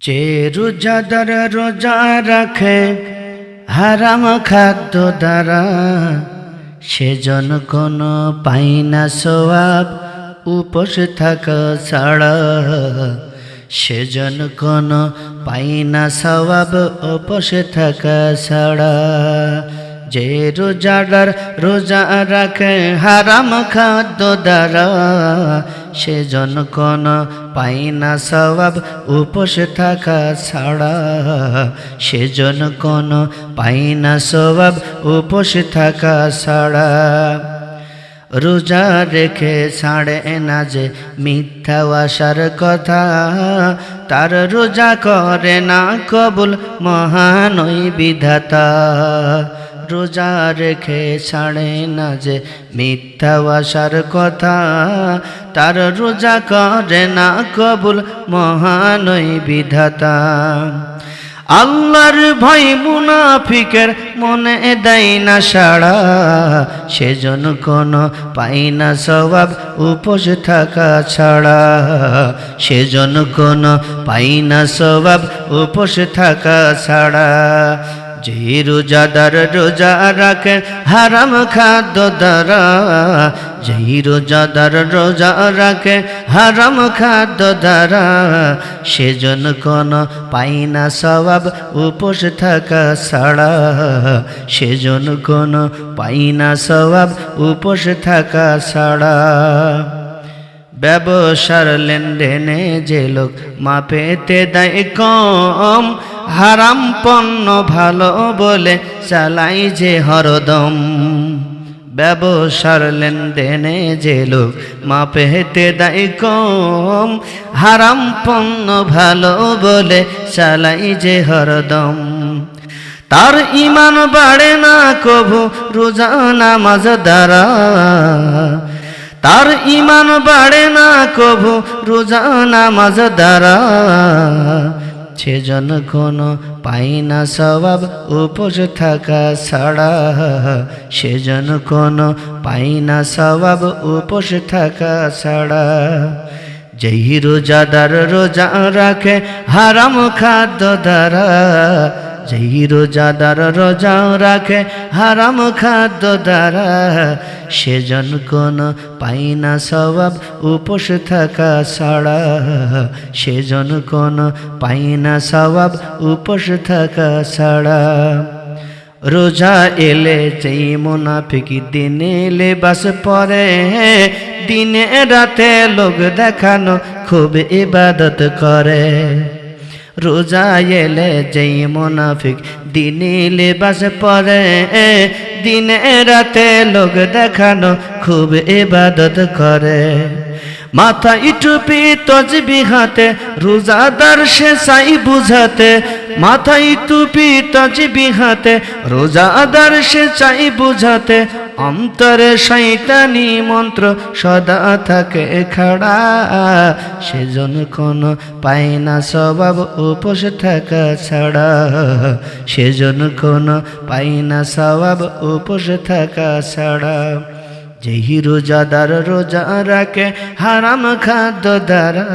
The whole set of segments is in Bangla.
যে রোজাদার রোজা রাখে হারাম খাদ্য দ্বারা, সেজন কোনো পায় না সওয়াব উপোস থাকা ছাড়া। সেজন কোনো পায় না সওয়াব উপোস থাকা ছাড়া। যে রোজাদার রোজা রাখে হারাম খাদ্য দ্বারা, সেজন কোনো পায় না সওয়াব উপোস থাকা ছাড়া। সেজন কোনো পায় না সওয়াব উপোস থাকা ছাড়া। রোজা রেখে ছাড়ে না যে মিথ্যা আশার কথা, তার রোজা করে না কবুল মহান ওই বিধাতা। রোজা রেখে ছাড়ে না যে মিথ্যা আশার কথা, তার রোজা করে না কবুল মহান ওই বিধাতা। আল্লাহর ভয় মুনাফিকের মনে দেয় না সাড়া, সেজন কোনো পায় না সওয়াব উপোস থাকা ছাড়া। সেজন কোনো পায় না সওয়াব উপোস থাকা ছাড়া। যে রোজাদার রোজা রাখে হারাম খাদ্য দ্বারা, যেই রোজাদার রোজা রাখে হারাম খাদ্য দ্বারা, সেজন কোনো পায় না সওয়াব উপোস থাকা ছাড়া। সেজন কোনো পায় না সওয়াব উপোস থাকা ছাড়া। ব্যবসার লেনদেনে যে লোক মাপেতে দেয় কম, হারাম পণ্য ভালো বলে চালাই যে হরদম। ব্যবসার লেনদেনে যে লোক মাপেতে দেয় কম, হারাম পণ্য ভালো বলে চালাই যে হরদম। তার ঈমান বাড়ে না কভু রোজা নামাজ দ্বারা, তার ঈমান বাড়ে না কভু রোজা নামাজ দ্বারা। সেজন কোনো পায় না সওয়াব উপোস থাকা ছাড়া। সেজন কোনো পায় না সওয়াব উপোস থাকা ছাড়া। যেই রোজাদার রোজা রাখে হারাম খাদ্য দ্বারা, যেই রোজাদার রোজা রাখে হারাম খাদ্য দ্বারা, সেজন কোনো পায় না সওয়াব উপোস থাকা ছাড়া। সেজন কোনো পায় না সওয়াব উপোস থাকা ছাড়া। রোজা এলে যেই মুনাফিক দিনে লেবাস পরে, দিনে রাতে লোক দেখানো খুব ইবাদত করে। রোজা এলে যেই মুনাফিক দিনে লেবাস পরে, দিনে রাতে লোক দেখানো খুব ইবাদত করে। মাথায় টুপি তসবিহ হাতে রোজাদার সে চাই বুঝাতে। মাথায় টুপি তসবিহ হাতে রোজাদার সে চাই বুঝাতে। অন্তরে শয়তানি মন্ত্র সদা থাকে খাড়া, সেজন কোনো পায় না সওয়াব উপোস থাকা ছাড়া। সেজন কোনো পায় না সওয়াব উপোস থাকা ছাড়া। যেই রোজাদার রোজা রাখে হারাম খাদ্য দ্বারা,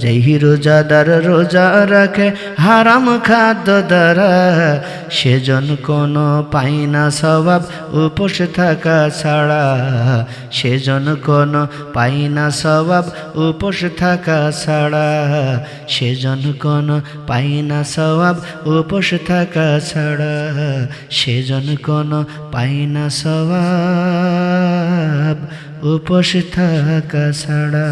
যেই রোজাদার রোজা রাখে হারাম খাদ্য দ্বারা, সেজন কোনো পায় না সওয়াব উপোস থাকা ছাড়া। সেজন কোনো পায় না সওয়াব উপোস থাকা ছাড়া। সেজন কোনো পায় না সওয়াব উপোস থাকা ছাড়া। সেজন কোনো পায় না সওয়াব উপোস থাকা ছাড়া।